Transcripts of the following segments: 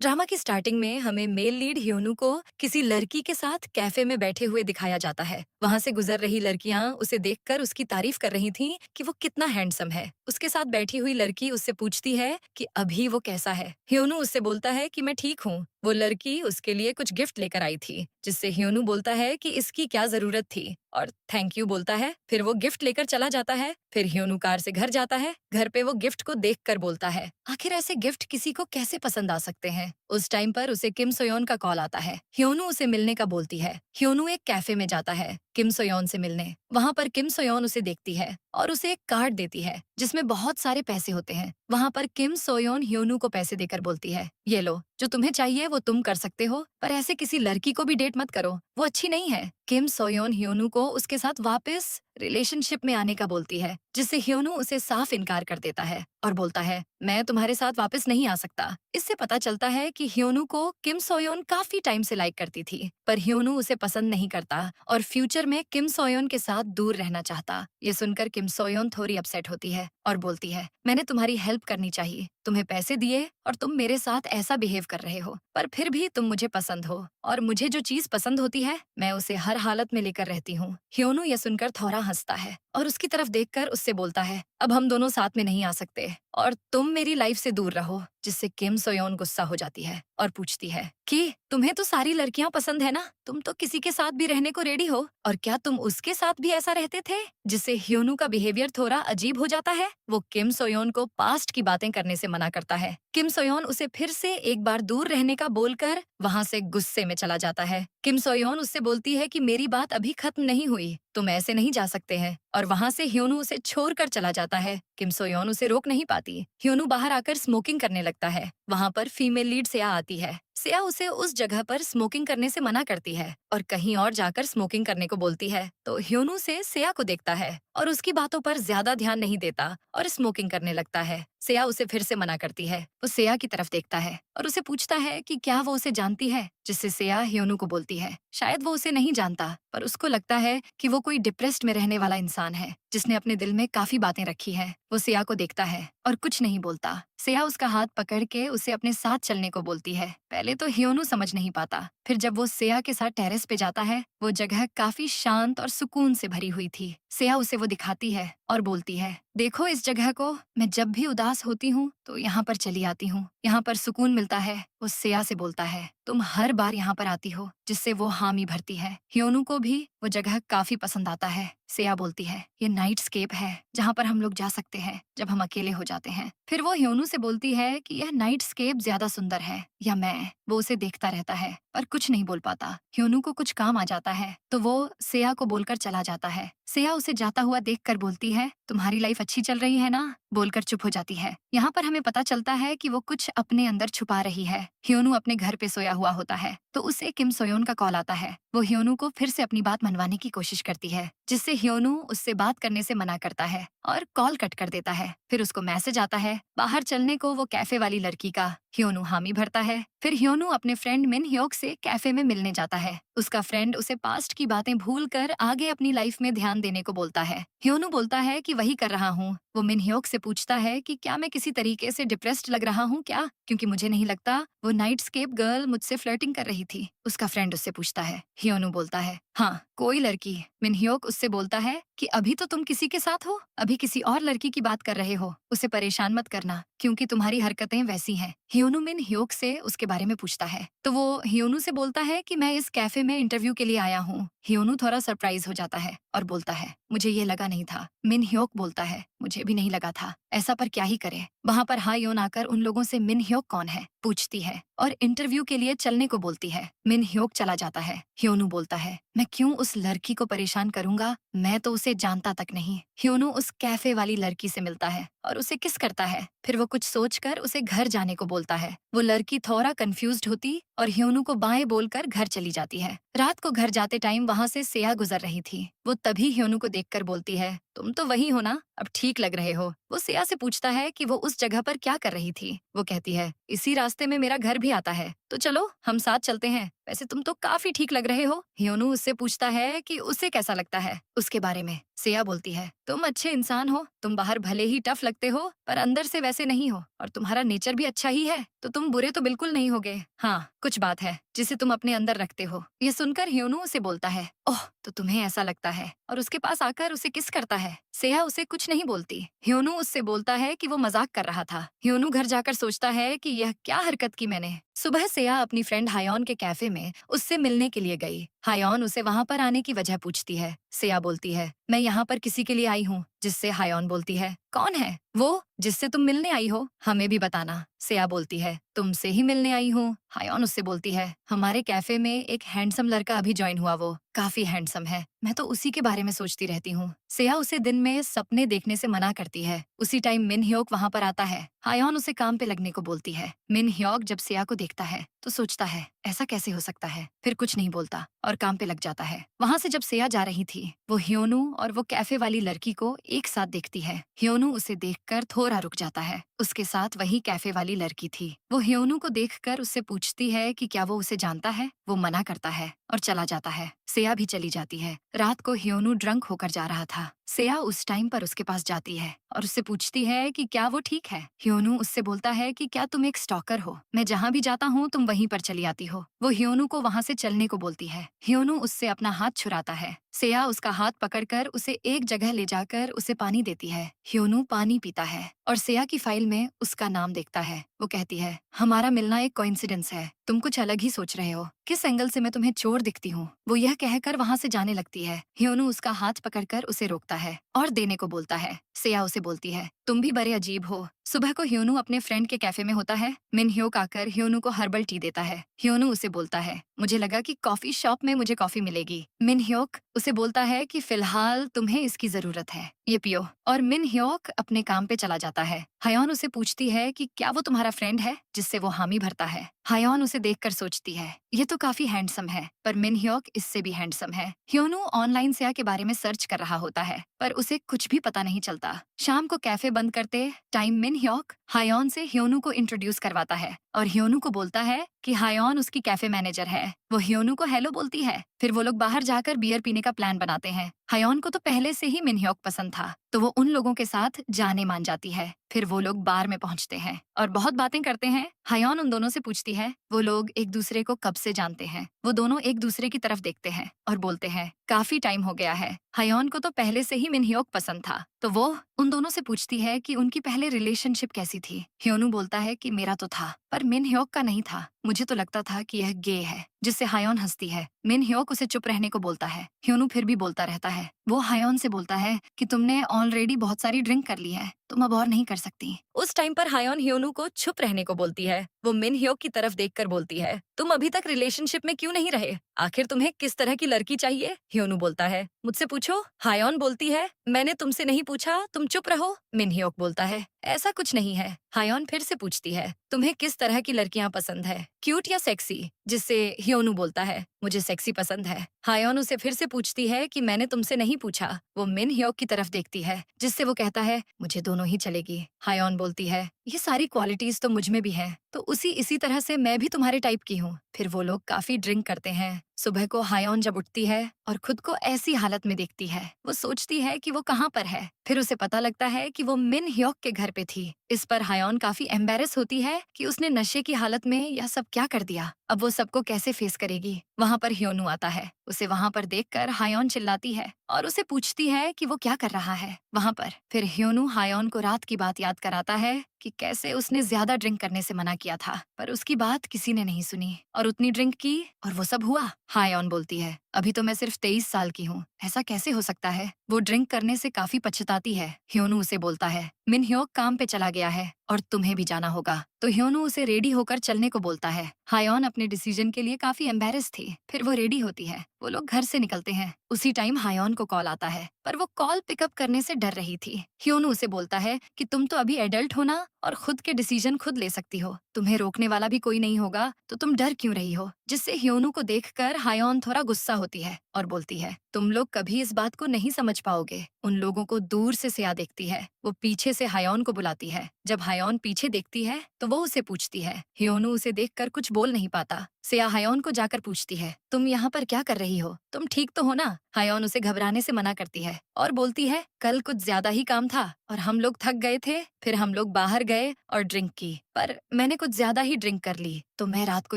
Drama की starting में हमें मेल लीड ह्योनु को किसी लड़की के साथ कैफे में बैठे हुए दिखाया जाता है। वहाँ से गुजर रही लड़कियाँ उसे देखकर उसकी तारीफ कर रही थीं कि वो कितना हैंडसम है। उसके साथ बैठी हुई लड़की उससे पूछती है कि अभी वो कैसा है। ह्योनु उससे बोलता है कि मैं ठीक हूँ। वो लड़की उसके लिए कुछ गिफ्ट लेकर आई थी, जिससे ह्योनु बोलता है कि इसकी क्या जरूरत थी और थैंक यू बोलता है। फिर वो गिफ्ट लेकर चला जाता है। फिर ह्योनु कार से घर जाता है। घर पे वो गिफ्ट को देखकर बोलता है, आखिर ऐसे गिफ्ट किसी को कैसे पसंद आ सकते हैं। उस टाइम पर उसे किम सोयोन का कॉल आता है। ह्योनु उसे मिलने का बोलती है। ह्योनु एक कैफे में जाता है किम सोयोन से मिलने। वहाँ पर किम सोयोन उसे देखती है और उसे एक कार्ड देती है जिसमें बहुत सारे पैसे होते हैं। वहाँ पर किम सोयोन ह्योनु को पैसे देकर बोलती है, ये लो, जो तुम्हें चाहिए वो तुम कर सकते हो, पर ऐसे किसी लड़की को भी डेट मत करो, वो अच्छी नहीं है। किम सोयोन ह्योनु को उसके साथ वापस रिलेशनशिप में आने का बोलती है, जिससे ह्योनु उसे साफ इनकार कर देता है और बोलता है, मैं तुम्हारे साथ वापस नहीं आ सकता। इससे पता चलता है कि ह्योनु को किम सोयोन काफी टाइम से लाइक करती थी, पर ह्योनु उसे पसंद नहीं करता और फ्यूचर में किम सोयोन के साथ दूर रहना चाहता। ये सुनकर किम सोयोन थोड़ी अपसेट होती है और बोलती है, मैंने तुम्हारी हेल्प करनी चाहिए, तुम्हें पैसे दिए और तुम मेरे साथ ऐसा बिहेव कर रहे हो, पर फिर भी तुम मुझे पसंद हो और मुझे जो चीज पसंद होती है मैं उसे हर हालत में लेकर रहती हूँ। ह्योनु ये सुनकर थोड़ा हंसता है और उसकी तरफ देखकर उससे बोलता है, अब हम दोनों साथ में नहीं आ सकते और तुम मेरी लाइफ से दूर रहो। जिससे किम सोयोन गुस्सा हो जाती है और पूछती है कि तुम्हें तो सारी लड़कियां पसंद है ना, तुम तो किसी के साथ भी रहने को रेडी हो, और क्या तुम उसके साथ भी ऐसा रहते थे। जिससे ह्योनु का बिहेवियर थोड़ा अजीब हो जाता है। वो किम सोयोन को पास्ट की बातें करने से मना करता है। किम सोयोन उसे फिर से एक बार दूर रहने का बोलकर वहाँ से गुस्से में चला जाता है। किम सोयोन उससे बोलती है कि मेरी बात अभी खत्म नहीं हुई, तुम ऐसे नहीं जा सकते हैं, और वहाँ से ह्योनु उसे छोड़कर चला जाता है। किम सोयोन उसे रोक नहीं पाती। ह्योनु बाहर आकर स्मोकिंग करने लगता है। वहाँ पर फीमेल लीड सेया आती है। सेया उसे उस जगह पर स्मोकिंग करने से मना करती है और कहीं और जाकर स्मोकिंग करने को बोलती है। तो ह्योनु से सेया को देखता है और उसकी बातों पर ज्यादा ध्यान नहीं देता और स्मोकिंग करने लगता है। सेया उसे फिर से मना करती है। वो सेया की तरफ देखता है और उसे पूछता है कि क्या वो उसे जानती है, जिससे सेया ह्योनु को बोलती है शायद वो उसे नहीं जानता, पर उसको लगता है कि वो कोई डिप्रेस्ड में रहने वाला इंसान है जिसने अपने दिल में काफी बातें रखी है। वो सेया को देखता है और कुछ नहीं बोलता। सेया उसका हाथ पकड़ के उसे अपने साथ चलने को बोलती है। पहले तो ह्योनु समझ नहीं पाता, फिर जब वो सेया के साथ टेरेस पे जाता है, वो जगह काफी शांत और सुकून से भरी हुई थी। सेया उसे वो दिखाती है और बोलती है, देखो इस जगह को, मैं जब भी उदास होती हूँ तो यहाँ पर चली आती हूँ, यहाँ पर सुकून मिलता है। वो सेया से बोलता है, तुम हर बार यहाँ पर आती हो, जिससे वो हामी भरती है। ह्योनु को भी वो जगह काफी पसंद आता है। सेया बोलती है, ये नाइट स्केप है जहाँ पर हम लोग जा सकते हैं जब हम अकेले हो जाते हैं। फिर वो ह्योनु से बोलती है कि यह नाइट स्केप ज्यादा सुंदर है या मैं। वो उसे देखता रहता है पर कुछ नहीं बोल पाता। ह्योनु को कुछ काम आ जाता है तो वो सेया को बोलकर चला जाता है। सेया उसे जाता हुआ देखकर बोलती है, तुम्हारी लाइफ अच्छी चल रही है ना। बोलकर चुप हो जाती है। यहाँ पर हमें पता चलता है कि वो कुछ अपने अंदर छुपा रही है। ह्योनु अपने घर पे सोया हुआ होता है तो उसे किम सोयोन का कॉल आता है। वो ह्योनु को फिर से अपनी बात मनवाने की कोशिश करती है, जिससे ह्योनु उससे बात करने से मना करता है और कॉल कट कर देता है। फिर उसको मैसेज आता है बाहर चलने को, वो कैफे वाली लड़की का। ह्योनु हामी भरता है। फिर ह्योनु अपने फ्रेंड मिन ह्योक से कैफे में मिलने जाता है। उसका फ्रेंड उसे पास्ट की बातें भूलकर आगे अपनी लाइफ में ध्यान देने को बोलता है। ह्योनु बोलता है कि वही कर रहा हूँ। वो मिन ह्योक से पूछता है कि क्या मैं किसी तरीके से डिप्रेस्ड लग रहा हूँ क्या, क्योंकि मुझे नहीं लगता वो नाइट स्केप गर्ल मुझसे फ्लर्टिंग कर रही थी। उसका फ्रेंड उससे पूछता है। ह्योनु बोलता है, हाँ कोई लड़की। मिन ह्योक उससे बोलता है कि अभी तो तुम किसी के साथ हो, अभी किसी और लड़की की बात कर रहे हो, उसे परेशान मत करना क्योंकि तुम्हारी हरकतें वैसी हैं। ह्योनु मिन ह्योक से उसके बारे में पूछता है तो वो ह्योनु से बोलता है कि मैं इस कैफे में इंटरव्यू के लिए आया हूँ। ह्योनु थोड़ा सरप्राइज हो जाता है और बोलता है, मुझे ये लगा नहीं था। मिन ह्योक बोलता है, मुझे भी नहीं लगा था, ऐसा पर क्या ही करे। वहाँ पर हा योन आकर उन लोगों से मिन ह्योक कौन है पूछती है और इंटरव्यू के लिए चलने को बोलती है। मिन ह्योक चला जाता है। ह्योनु बोलता है, मैं क्यों उस लड़की को परेशान करूंगा, मैं तो उसे जानता तक नहीं। ह्योनु उस कैफे वाली लड़की से मिलता है और उसे किस करता है। फिर वो कुछ सोचकर उसे घर जाने को बोलता है। वो लड़की थोड़ा कंफ्यूज्ड होती और ह्योनु को बाएं बोलकर घर चली जाती है। रात को घर जाते टाइम वहाँ से सेया गुजर रही थी। वो तभी ह्योनु को देखकर बोलती है, तुम तो वही हो ना, अब ठीक लग रहे हो। वो सिया से पूछता है कि वो उस जगह पर क्या कर रही थी। वो कहती है, इसी रास्ते में मेरा घर भी आता है, तो चलो हम साथ चलते हैं। वैसे तुम तो काफी ठीक लग रहे हो। ह्योनू उससे पूछता है कि उसे कैसा लगता है उसके बारे में। सिया बोलती है, तुम अच्छे इंसान हो, तुम बाहर भले ही टफ लगते हो पर अंदर से वैसे नहीं हो, और तुम्हारा नेचर भी अच्छा ही है, तो तुम बुरे तो बिल्कुल नहीं होगे। हाँ, कुछ बात है जिसे तुम अपने अंदर रखते हो। ये सुनकर ह्योनू उसे बोलता है, ओह तो तुम्हें ऐसा लगता है, और उसके पास आकर उसे किस करता है। सेया उसे कुछ नहीं बोलती। ह्योनू उससे बोलता है कि वो मजाक कर रहा था। ह्योनू घर जाकर सोचता है कि यह क्या हरकत की मैंने। सुबह सेया अपनी फ्रेंड हायोन के कैफे में उससे मिलने के लिए गई। हायोन उसे वहाँ पर आने की वजह पूछती है। सेया बोलती है, मैं यहाँ पर किसी के लिए आई हूँ। जिससे हायोन बोलती है, कौन है वो जिससे तुम मिलने आई हो, हमें भी बताना। सेया बोलती है, तुमसे ही मिलने आई हूँ। हायोन उससे बोलती है, हमारे कैफे में एक हैंडसम लड़का अभी ज्वाइन हुआ, वो काफी हैंडसम है, मैं तो उसी के बारे में सोचती रहती हूँ। सेया उसे दिन में सपने देखने से मना करती है। उसी टाइम मिन ह्योक वहाँ पर आता है। हायोन उसे काम पे लगने को बोलती है। मिन ह्योक जब सेया को देखता है तो सोचता है, ऐसा कैसे हो सकता है, फिर कुछ नहीं बोलता और काम पे लग जाता है। वहाँ से जब सेया जा रही थी, वो ह्योनू और वो कैफे वाली लड़की को एक साथ देखती है। ह्योनू उसे देखकर थोड़ा रुक जाता है। उसके साथ वही कैफे वाली लड़की थी। वो ह्योनू को देखकर उससे पूछती है कि क्या वो उसे जानता है। वो मना करता है और चला जाता है। सेया भी चली जाती है। रात को ह्योनू ड्रंक होकर जा रहा था। सेया उस टाइम पर उसके पास जाती है और उससे पूछती है कि क्या वो ठीक है। ह्योनू उससे बोलता है कि क्या तुम एक स्टॉकर हो, मैं जहाँ भी जाता हूँ तुम वहीं पर चली आती हो। वो ह्योनू को वहाँ से चलने को बोलती है। ह्योनू उससे अपना हाथ छुड़ाता है। सेया उसका हाथ पकड़कर उसे एक जगह ले जाकर उसे पानी देती है। ह्योनू पानी पीता है और सेया की फाइल में उसका नाम देखता है। वो कहती है, हमारा मिलना एक कोइंसिडेंस है, तुम कुछ अलग ही सोच रहे हो, किस एंगल से मैं तुम्हें चोर दिखती हूँ। वो यह कहकर वहाँ से जाने लगती है। ह्योनू उसका हाथ पकड़कर उसे रोकता है और देने को बोलता है। सेया उसे बोलती है, तुम भी बड़े अजीब हो। सुबह को ह्योनू अपने फ्रेंड के कैफे में होता है। मिन ह्योक आकर ह्योनू को हर्बल टी देता है। ह्योनू उसे बोलता है, मुझे लगा कि कॉफी शॉप में मुझे कॉफी मिलेगी। मिन ह्योक उसे बोलता है कि फिलहाल तुम्हें इसकी जरूरत है, ये पियो। और मिन ह्योक अपने काम पे चला जाता है। हायोन उसे पूछती है कि क्या वो तुम्हारा फ्रेंड है जिससे वो हामी भरता है। हायोन उसे देखकर सोचती है, ये तो काफी हैंडसम है, पर मिन ह्योक इससे भी हैंडसम है। ह्योनू ऑनलाइन सेया के बारे में सर्च कर रहा होता है, पर उसे कुछ भी पता नहीं चलता। शाम को कैफे बंद करते टाइम मिन ह्योक हायोन से ह्योनू को इंट्रोड्यूस करवाता है और ह्योनू को बोलता है कि हायोन उसकी कैफे मैनेजर है। वो ह्योनू को हेलो बोलती है। फिर वो लोग बाहर जाकर बियर पीने का प्लान बनाते हैं। हायोन को तो पहले से ही मिन ह्योक पसंद था, तो वो उन लोगों के साथ जाने मान जाती है। फिर वो लोग बार में पहुंचते हैं और बहुत बातें करते हैं। हायोन उन दोनों से पूछती है, वो लोग एक दूसरे को कब से जानते हैं। वो दोनों एक दूसरे की तरफ देखते हैं और बोलते हैं, काफी टाइम हो गया है। हायोन को तो पहले से ही मिन ह्योक पसंद था, तो वो उन दोनों से पूछती है कि उनकी पहले रिलेशनशिप कैसी थी। ह्योनू बोलता है कि मेरा तो था, पर मिन ह्योक का नहीं था, मुझे तो लगता था कि यह गे है। जिससे हायोन हंसती है। मिन ह्योक उसे चुप रहने को बोलता है। ह्योनू फिर भी बोलता रहता है। वो हायोन से बोलता है कि तुमने ऑलरेडी बहुत सारी ड्रिंक कर ली है, तुम अब और नहीं कर सकती। उस टाइम पर हायोन ह्योनू को चुप रहने को बोलती है। वो मिन ह्योक की तरफ देखकर बोलती है, तुम अभी तक रिलेशनशिप में क्यों नहीं रहे, आखिर तुम्हें किस तरह की लड़की चाहिए। ह्योनू बोलता है, मुझसे पूछो। हायोन बोलती है, मैंने तुमसे नहीं पूछा, तुम चुप रहो। मिन ह्योक बोलता है, ऐसा कुछ नहीं है। हायोन फिर से पूछती है, तुम्हें किस तरह की लड़कियां पसंद है, क्यूट या सेक्सी। जिससे ह्योनू बोलता है, मुझे सेक्सी पसंद है। हायोन उसे फिर से पूछती है कि मैंने तुमसे नहीं पूछा। वो मिन ह्योक की तरफ देखती है, जिससे वो कहता है, मुझे दोनों ही चलेगी। हायोन बोलती है, ये सारी क्वालिटीज तो मुझ में भी है, तो इसी तरह से मैं भी तुम्हारे टाइप की हूँ। फिर वो लोग काफी ड्रिंक करते हैं। सुबह को हायोन जब उठती है और खुद को ऐसी हालत में देखती है, वो सोचती है कि वो कहाँ पर है। फिर उसे पता लगता है कि वो मिन ह्योक के घर पे थी। इस पर हायोन काफी एम्बेरस होती है कि उसने नशे की हालत में यह सब क्या कर दिया। अब वो सबको कैसे फेस करेगी। वहाँ पर ह्योनू आता है। उसे वहाँ पर देखकर हायोन चिल्लाती है और उसे पूछती है कि वो क्या कर रहा है वहाँ पर। फिर ह्योनू हायोन को रात की बात याद कराता है कि कैसे उसने ज्यादा ड्रिंक करने से मना किया था, पर उसकी बात किसी ने नहीं सुनी और उतनी ड्रिंक की और वो सब हुआ। हायोन बोलती है, अभी तो मैं सिर्फ 23 साल की हूँ, ऐसा कैसे हो सकता है। वो ड्रिंक करने से काफी पछताती है। ह्योनू उसे बोलता है, मिन ह्योक काम पे चला गया है और तुम्हें भी जाना होगा। तो ह्योनू उसे रेडी होकर चलने को बोलता है। हायोन अपने डिसीजन के लिए काफी एम्बेरस थी। फिर वो रेडी होती है। वो लोग घर से निकलते हैं। उसी टाइम हायोन को कॉल आता है, पर वो कॉल पिकअप करने से डर रही थी। ह्योनू उसे बोलता है कि तुम तो अभी एडल्ट हो ना और खुद के डिसीजन खुद ले सकती हो, तुम्हें रोकने वाला भी कोई नहीं होगा, तो तुम डर क्यों रही हो। जिससे ह्योनू को देखकर हायोन थोड़ा गुस्सा होती है और बोलती है, तुम लोग कभी इस बात को नहीं समझ पाओगे। उन लोगों को दूर से सिया देखती है। वो पीछे से हायोन को बुलाती है। जब हायोन पीछे देखती है तो वो उसे पूछती है। ह्योनू उसे देखकर कुछ बोल नहीं पाता। सिया हायोन को जाकर पूछती है, तुम यहाँ पर क्या कर रही हो, तुम ठीक तो हो ना। हायोन उसे घबराने से मना करती है और बोलती है, कल कुछ ज्यादा ही काम था और हम लोग थक गए थे, फिर हम लोग बाहर गए और ड्रिंक की, पर मैंने कुछ ज्यादा ही ड्रिंक कर ली, तो मैं रात को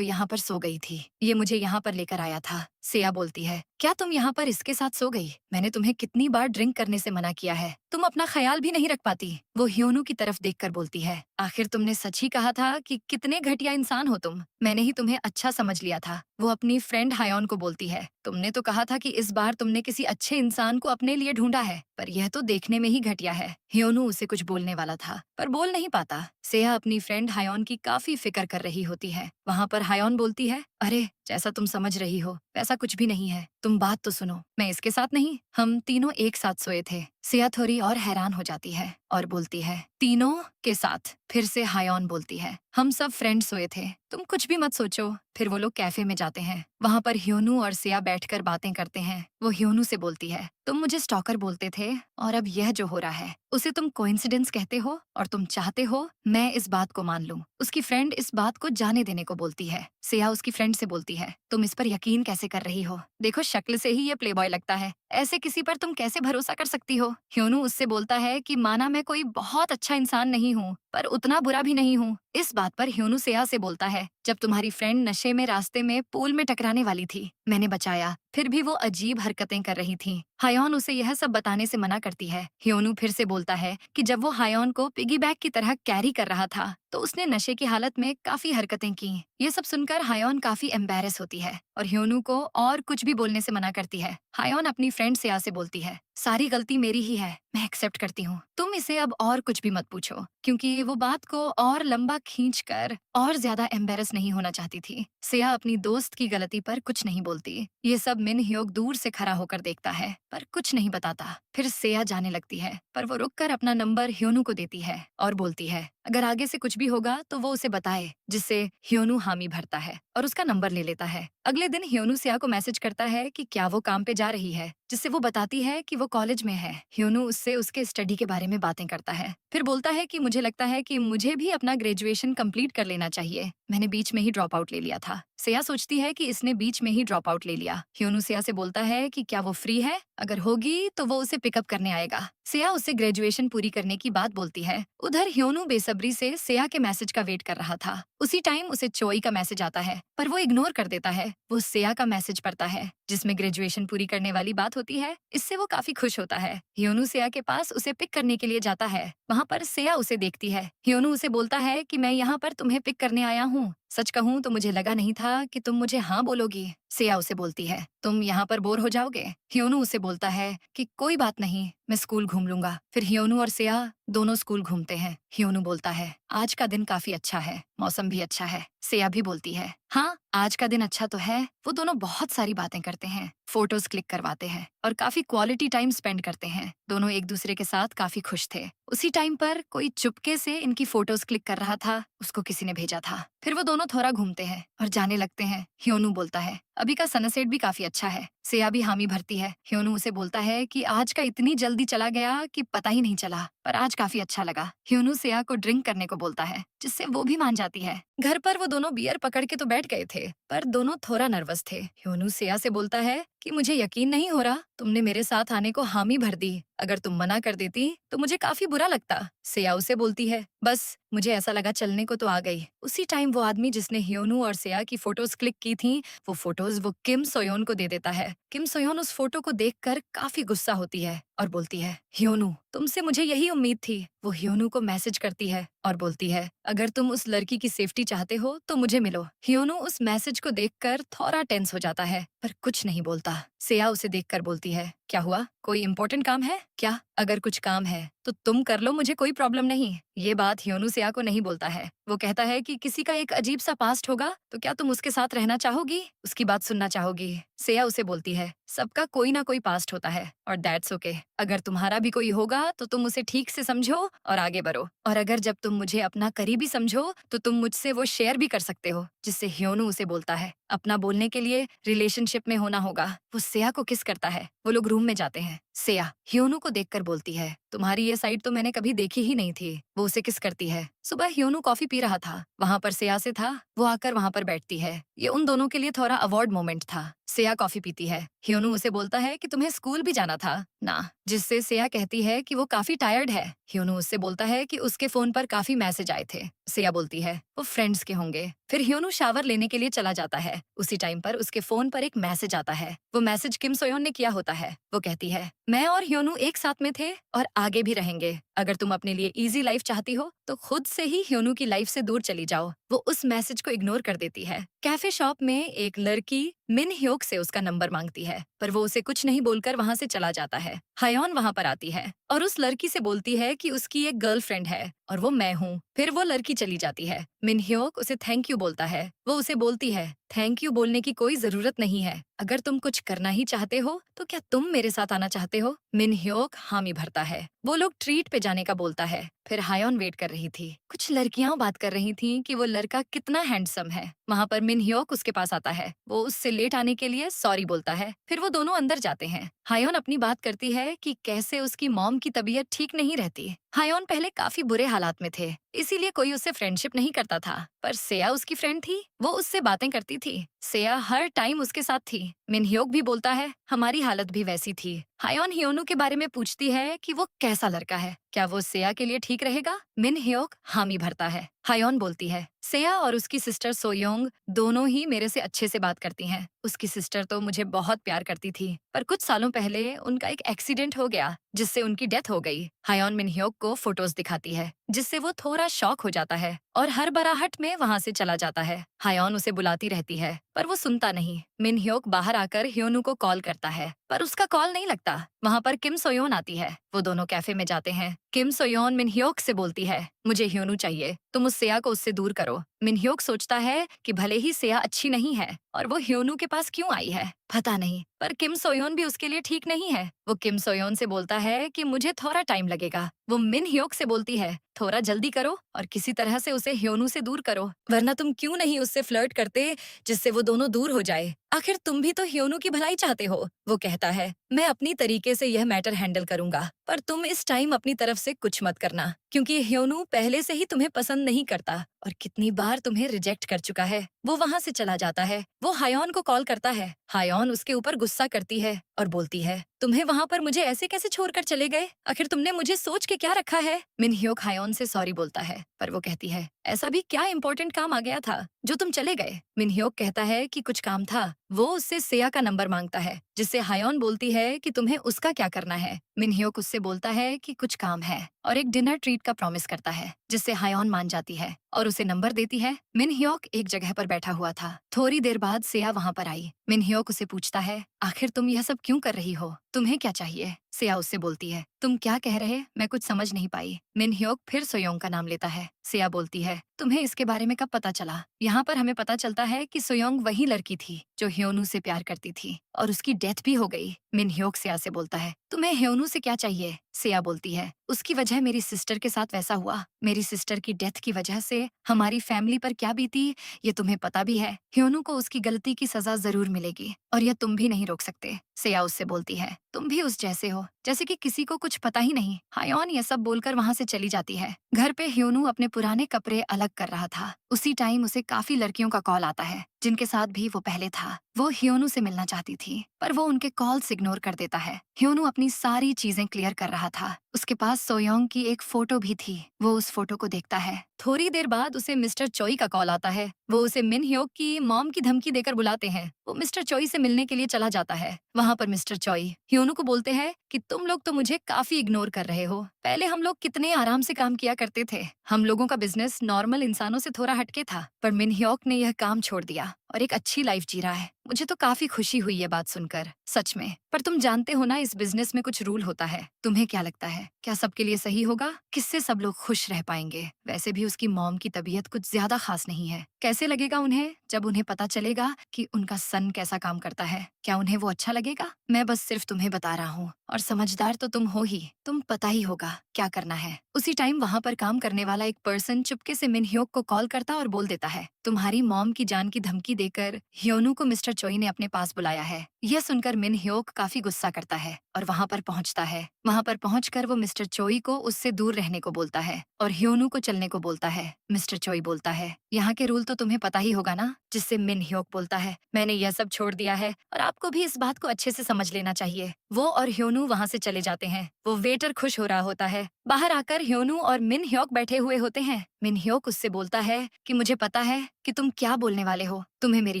यहाँ पर सो गई थी। ये मुझे यहाँ पर लेकर आया था। सिया बोलती है, क्या तुम यहाँ पर इसके साथ सो गई? मैंने तुम्हें कितनी बार ड्रिंक करने से मना किया है, तुम अपना ख्याल भी नहीं रख पाती। वो ह्योनू की तरफ देखकर बोलती है, आखिर तुमने सच ही कहा था कि कितने घटिया इंसान हो तुम। मैंने ही तुम्हें अच्छा समझ लिया था। वो अपनी फ्रेंड हायोन को बोलती है, तुमने तो कहा था कि इस बार तुमने किसी अच्छे इंसान को अपने लिए ढूंढा है, पर यह तो देखने में ही घटिया है। ह्योनू उसे कुछ बोलने वाला था पर बोल नहीं पाता। सेया अपनी फ्रेंड हायोन की काफी फिक्र कर रही होती है। वहाँ पर हायोन बोलती है, अरे जैसा तुम समझ रही हो वैसा कुछ भी नहीं है, तुम बात तो सुनो। मैं इसके साथ नहीं, हम तीनों एक साथ सोए थे। सिया थोड़ी और हैरान हो जाती है और बोलती है, तीनों के साथ? फिर से हायोन बोलती है, हम सब फ्रेंड सोए थे, तुम कुछ भी मत सोचो। फिर वो लोग कैफे में जाते हैं। वहाँ पर ह्योनू और सिया बैठकर बातें करते हैं। वो ह्योनू से बोलती है, तुम मुझे स्टॉकर बोलते थे और अब यह जो हो रहा है उसे तुम कोइंसिडेंस कहते हो और तुम चाहते हो मैं इस बात को मान लूं। उसकी फ्रेंड इस बात को जाने देने को बोलती है। सिया उसकी फ्रेंड से बोलती है, तुम इस पर यकीन कैसे कर रही हो? देखो शक्ल से ही ये प्लेबॉय लगता है, ऐसे किसी पर तुम कैसे भरोसा कर सकती हो? ह्योनू उससे बोलता है कि माना मैं कोई बहुत अच्छा इंसान नहीं हूँ, पर उतना बुरा भी नहीं हूँ। इस बात पर ह्योनू सिया से बोलता है, जब तुम्हारी फ्रेंड नशे में रास्ते में पूल में टकराने वाली थी, मैंने बचाया, फिर भी वो अजीब हरकतें कर रही थी। हायोन उसे यह सब बताने से मना करती है। ह्योनू फिर से बोलता है कि जब वो हायोन को पिगी बैग की तरह कैरी कर रहा था तो उसने नशे की हालत में काफी हरकतें की। ये सब सुनकर हायोन काफी एम्बैरेस होती है और ह्योनू को और कुछ भी बोलने से मना करती है। हायोन अपनी फ्रेंड सिया से बोलती है, सारी गलती मेरी ही है, मैं एक्सेप्ट करती हूँ, तुम इसे अब और कुछ भी मत पूछो, क्योंकि वो बात को और लंबा खींचकर और ज्यादा एम्बैरेस नहीं होना चाहती थी। सिया अपनी दोस्त की गलती पर कुछ नहीं बोलती। ये सब मिन ह्योक दूर से खड़ा होकर देखता है पर कुछ नहीं बताता। फिर सिया जाने लगती है पर वो रुककर अपना नंबर ह्योनू को देती है और बोलती है, अगर आगे से कुछ भी होगा तो वो उसे बताए, जिससे ह्योनू हामी भरता है और उसका नंबर ले लेता है। अगले दिन ह्योनू सिया को मैसेज करता है कि क्या वो काम पे जा रही है, जिससे वो बताती है कि वो कॉलेज में है। ह्योनू उससे उसके स्टडी के बारे में बातें करता है, फिर बोलता है कि मुझे लगता है कि मुझे भी अपना ग्रेजुएशन कंप्लीट कर लेना चाहिए, मैंने बीच में ही ड्रॉप आउट ले लिया था। सिया सोचती है कि इसने बीच में ही ड्रॉप आउट ले लिया। ह्योनू सिया से बोलता है कि क्या वो फ्री है, अगर होगी तो वो उसे पिकअप करने आएगा। सिया उसे ग्रेजुएशन पूरी करने की बात बोलती है। उधर ह्योनू बेसब्री से सिया के मैसेज का वेट कर रहा था। उसी टाइम उसे चोई का मैसेज आता है पर वो इग्नोर कर देता है। वो सिया का मैसेज पढ़ता है जिसमें ग्रेजुएशन पूरी करने वाली बात होती है। इससे वो काफी खुश होता है। ह्योनू सिया के पास उसे पिक करने के लिए जाता है। वहाँ पर सिया उसे देखती है। ह्योनू उसे बोलता है कि मैं यहाँ पर तुम्हें पिक करने आया हूँ, सच कहूँ तो मुझे लगा नहीं था कि तुम मुझे हाँ बोलोगी। सिया उसे बोलती है, तुम यहाँ पर बोर हो जाओगे। ह्योनू उसे बोलता है कि कोई बात नहीं, मैं स्कूल घूम लूंगा। फिर ह्योनू और सिया दोनों स्कूल घूमते हैं। ह्योनू बोलता है, आज का दिन काफी अच्छा है, मौसम भी अच्छा है। सिया भी बोलती है, हाँ आज का दिन अच्छा तो है। वो दोनों बहुत सारी बातें करते हैं, फोटोज क्लिक करवाते हैं और काफी क्वालिटी टाइम स्पेंड करते हैं। दोनों एक दूसरे के साथ काफी खुश थे। उसी टाइम पर कोई चुपके से इनकी फोटोज क्लिक कर रहा था, उसको किसी ने भेजा था। फिर वो दोनों थोड़ा घूमते हैं और जाने लगते हैं। ह्योनू बोलता है, अभी का सनसेट भी काफी अच्छा है। सिया भी हामी भरती है। ह्योनू उसे बोलता है कि आज का इतनी जल्दी चला गया कि पता ही नहीं चला, पर आज काफी अच्छा लगा। ह्योनू सिया को ड्रिंक करने को बोलता है, जिससे वो भी मान जाती है। घर पर वो दोनों बियर पकड़ के तो बैठ गए थे, पर दोनों थोड़ा नर्वस थे। ह्योनू सिया से बोलता है कि मुझे यकीन नहीं हो रहा, तुमने मेरे साथ आने को हामी भर दी। अगर तुम मना कर देती तो मुझे काफी बुरा लगता। सिया उसे बोलती है, बस मुझे ऐसा लगा चलने को तो आ गई। उसी टाइम वो आदमी जिसने ह्योनू और सिया की फोटोज क्लिक की थी, वो फोटोज वो किम सोयोन को दे देता है। किम सोयोन उस फोटो को देखकर काफी गुस्सा होती है और बोलती है, ह्योनू तुमसे मुझे यही उम्मीद थी। वो ह्योनू को मैसेज करती है और बोलती है, अगर तुम उस लड़की की सेफ्टी चाहते हो तो मुझे मिलो। ह्योनू उस मैसेज को देखकर थोड़ा टेंस हो जाता है पर कुछ नहीं बोलता। सेया उसे देखकर बोलती है, क्या हुआ, कोई इम्पोर्टेंट काम है क्या? अगर कुछ काम है तो तुम कर लो, मुझे कोई प्रॉब्लम नहीं। ये बात ह्योनू सेया को नहीं बोलता है। वो कहता है कि किसी का एक अजीब सा पास्ट होगा तो क्या तुम उसके साथ रहना चाहोगी, उसकी बात सुनना चाहोगी? सेया उसे बोलती है, सबका कोई ना कोई पास्ट होता है और दैट्स ओके। अगर तुम्हारा भी कोई होगा तो तुम उसे ठीक से समझो और आगे बढ़ो। और अगर जब तुम मुझे अपना करीबी समझो तो तुम मुझसे वो शेयर भी कर सकते हो। जिससे ह्योनू उसे बोलता है, अपना बोलने के लिए रिलेशनशिप में होना होगा। वो सेया को किस करता है। वो लोग रूम में जाते हैं। सेया ह्योनू को देखकर बोलती है, तुम्हारी ये साइड तो मैंने कभी देखी ही नहीं थी। वो उसे किस करती है। सुबह ह्योनू कॉफी पी रहा था, वहाँ पर सेया से था। वो आकर वहाँ पर बैठती है। ये उन दोनों के लिए थोड़ा अवार्ड मोमेंट था। सेया कॉफी पीती है। ह्योनू उसे बोलता है कि तुम्हें स्कूल भी जाना था ना, जिससे सेया कहती है कि वो काफी टायर्ड है। ह्योनू उससे बोलता है कि उसके फोन पर काफी मैसेज आए थे। सेया बोलती है, वो फ्रेंड्स के होंगे। फिर ह्योनू शावर लेने के लिए चला जाता है। उसी टाइम पर उसके फोन पर एक मैसेज आता है। वो मैसेज किम सोयोन ने किया होता है। वो कहती है, मैं और ह्योनू एक साथ में थे और आगे भी रहेंगे। अगर तुम अपने लिए इजी लाइफ चाहती हो तो खुद से ही ह्योनू की लाइफ से दूर चली जाओ। वो उस मैसेज को इग्नोर कर देती है। कैफे शॉप में एक लड़की मिन ह्योक से उसका नंबर मांगती है पर वो उसे कुछ नहीं बोलकर वहाँ से चला जाता है। हायोन वहाँ पर आती है और उस लड़की से बोलती है कि उसकी एक गर्लफ्रेंड है और वो मैं हूँ। फिर वो लड़की चली जाती है। मिन ह्योक उसे थैंक यू बोलता है। वो उसे बोलती है, थैंक यू बोलने की कोई जरूरत नहीं है। अगर तुम कुछ करना ही चाहते हो तो क्या तुम मेरे साथ आना चाहते हो? मिन ह्योक हामी भरता है। वो लोग ट्रीट पे जाने का बोलता है। फिर हायोन वेट कर रही थी। कुछ लड़कियां बात कर रही थीं कि वो लड़का कितना हैंडसम है। वहाँ पर मिन ह्योक उसके पास आता है। वो उससे लेट आने के लिए सॉरी बोलता है। फिर वो दोनों अंदर जाते हैं। हायोन अपनी बात करती है कि कैसे उसकी मॉम की तबीयत ठीक नहीं रहती। हायोन पहले काफी बुरे हालात में थे, इसीलिए कोई उससे फ्रेंडशिप नहीं करता था। पर सेया उसकी फ्रेंड थी। वो उससे बातें करती थी। सेया हर टाइम उसके साथ थी। मिन ह्योक भी बोलता है, हमारी हालत भी वैसी थी। हायोन ह्योनू के बारे में पूछती है कि वो कैसा लड़का है, क्या वो सेया के लिए ठीक रहेगा? मिन ह्योक हामी भरता है। हायोन बोलती है, सेया और उसकी सिस्टर सोयोंग दोनों ही मेरे से अच्छे से बात करती हैं। उसकी सिस्टर तो मुझे बहुत प्यार करती थी पर कुछ सालों पहले उनका एक एक्सीडेंट हो गया जिससे उनकी डेथ हो गई। हायोन मिन ह्योक को फोटोज दिखाती है जिससे वो थोड़ा शॉक हो जाता है और हर बराहट में वहाँ से चला जाता है। हायोन उसे बुलाती रहती है पर वो सुनता नहीं। मिन ह्योक बाहर आकर ह्योनू को कॉल करता है पर उसका कॉल नहीं लगता। वहाँ पर किम सोयोन आती है। वो दोनों कैफे में जाते हैं। किम सोयोन मिन ह्योक से बोलती है, मुझे ह्योनू चाहिए, तुम उस सेया को उससे दूर करो। मिन ह्योक सोचता है कि भले ही सेया अच्छी नहीं है और वो ह्योनू के पास क्यों आई है पता नहीं, पर किम सोयोन भी उसके लिए ठीक नहीं है। वो किम सोयोन से बोलता है कि मुझे थोड़ा टाइम लगेगा। वो मिन ह्योक से बोलती है, थोड़ा जल्दी करो और किसी तरह से उसे ह्योनू से दूर करो, वरना तुम क्यों नहीं उससे फ्लर्ट करते जिससे वो दोनों दूर हो जाए। आखिर तुम भी तो ह्योनू की भलाई चाहते हो। वो कहता है, मैं अपनी तरीके से यह मैटर हैंडल करूंगा पर तुम इस टाइम अपनी तरफ से कुछ मत करना क्योंकि ह्योनू पहले से ही तुम्हें पसंद नहीं करता और कितनी बार तुम्हें रिजेक्ट कर चुका है। वो वहाँ से चला जाता है। वो हायोन को कॉल करता है। हायोन उसके ऊपर गुस्सा करती है और बोलती है, तुम्हें वहाँ पर मुझे ऐसे कैसे छोड़कर चले गए? आखिर तुमने मुझे सोच के क्या रखा है? मिन ह्योक हायोन से सॉरी बोलता है पर वो कहती है, ऐसा भी क्या इम्पोर्टेंट काम आ गया था जो तुम चले गए? मिन ह्योक कहता है कि कुछ काम था। वो उससे सेया का नंबर मांगता है जिससे हायोन बोलती है कि तुम्हें उसका क्या करना है। मिन ह्योक उससे बोलता है कि कुछ काम है और एक डिनर ट्रीट का प्रॉमिस करता है जिससे हायोन मान जाती है और उसे नंबर देती है। मिन ह्योक एक जगह पर बैठा हुआ था। थोड़ी देर बाद सेया वहाँ पर आई। मिन ह्योक उसे पूछता है, आखिर तुम यह सब क्यों कर रही हो? तुम्हें क्या चाहिए? सेया उससे बोलती है, तुम क्या कह रहे? मैं कुछ समझ नहीं पाई। मिन ह्योक फिर सोयोंग का नाम लेता है। सेया बोलती है, तुम्हें इसके बारे में कब पता चला? यहाँ पर हमें पता चलता है कि सोयोंग वही लड़की थी जो ह्योनू से प्यार करती थी और उसकी डेथ भी हो गई। मिन ह्योक सेया से बोलता है, तुम्हें ह्योनू से क्या चाहिए? सेया बोलती है, उसकी वजह मेरी सिस्टर के साथ वैसा हुआ। मेरी सिस्टर की डेथ की वजह से हमारी फैमिली पर क्या बीती ये तुम्हें पता भी है। ह्योनू को उसकी गलती की सजा जरूर मिलेगी और यह तुम भी नहीं रोक सकते। सेया उससे बोलती है, तुम भी उस जैसे हो जैसे कि किसी को कुछ पता ही नहीं। हायोन यह सब बोलकर वहाँ से चली जाती है। घर पे ह्योनू अपने पुराने कपड़े अलग कर रहा था। उसी टाइम उसे काफी लड़कियों का कॉल आता है जिनके साथ भी वो पहले था। वो ह्योनू से मिलना चाहती थी पर वो उनके कॉल्स इग्नोर कर देता है। ह्योनू अपनी सारी चीजें क्लियर कर रहा था। उसके पास सोयोंग की एक फोटो भी थी। वो उस फोटो को देखता है। थोड़ी देर बाद उसे मिस्टर चोई का कॉल आता है। वो उसे मिन ह्योक की मॉम की धमकी देकर बुलाते हैं। वो मिस्टर चोई से मिलने के लिए चला जाता है। वहाँ पर मिस्टर चोई ह्योनू को बोलते हैं कि तुम लोग तो मुझे काफी इग्नोर कर रहे हो। पहले हम लोग कितने आराम से काम किया करते थे। हम लोगों का बिजनेस नॉर्मल इंसानों से थोड़ा हटके था, पर मिन ह्योक ने यह काम छोड़ दिया और एक अच्छी लाइफ जी रहा है। मुझे तो काफी खुशी हुई ये बात सुनकर, सच में। पर तुम जानते हो ना, इस बिजनेस में कुछ रूल होता है। तुम्हें क्या लगता है, क्या सबके लिए सही होगा? किससे सब लोग खुश रह पाएंगे? वैसे भी उसकी मॉम की तबीयत कुछ ज्यादा खास नहीं है। कैसे लगेगा उन्हें जब उन्हें पता चलेगा कि उनका सन कैसा काम करता है? क्या उन्हें वो अच्छा लगेगा? मैं बस सिर्फ तुम्हें बता रहा हूँ, और समझदार तो तुम हो ही, तुम पता ही होगा क्या करना है। उसी टाइम वहाँ पर काम करने वाला एक पर्सन चुपके से मिन ह्योक को कॉल करता और बोल देता है, तुम्हारी मॉम की जान की धमकी देकर ह्योनू को मिस्टर चोई ने अपने पास बुलाया है। यह सुनकर मिन ह्योक काफी गुस्सा करता है और वहाँ पर पहुँचता है। वहाँ पर पहुँचकर वो मिस्टर चोई को उससे दूर रहने को बोलता है और ह्योनू को चलने को बोलता है। मिस्टर चोई बोलता है, यहाँ के रूल तो तुम्हें पता ही होगा ना? जिससे मिन ह्योक बोलता है, मैंने यह सब छोड़ दिया है और आपको भी इस बात को अच्छे से समझ लेना चाहिए। वो और ह्योनू वहाँ से चले जाते हैं। वो वेटर खुश हो रहा होता है। बाहर आकर ह्योनू और मिन ह्योक बैठे हुए होते हैं। मिन ह्योक उससे बोलता है कि मुझे पता है कि तुम क्या बोलने वाले हो, तुम्हें मेरी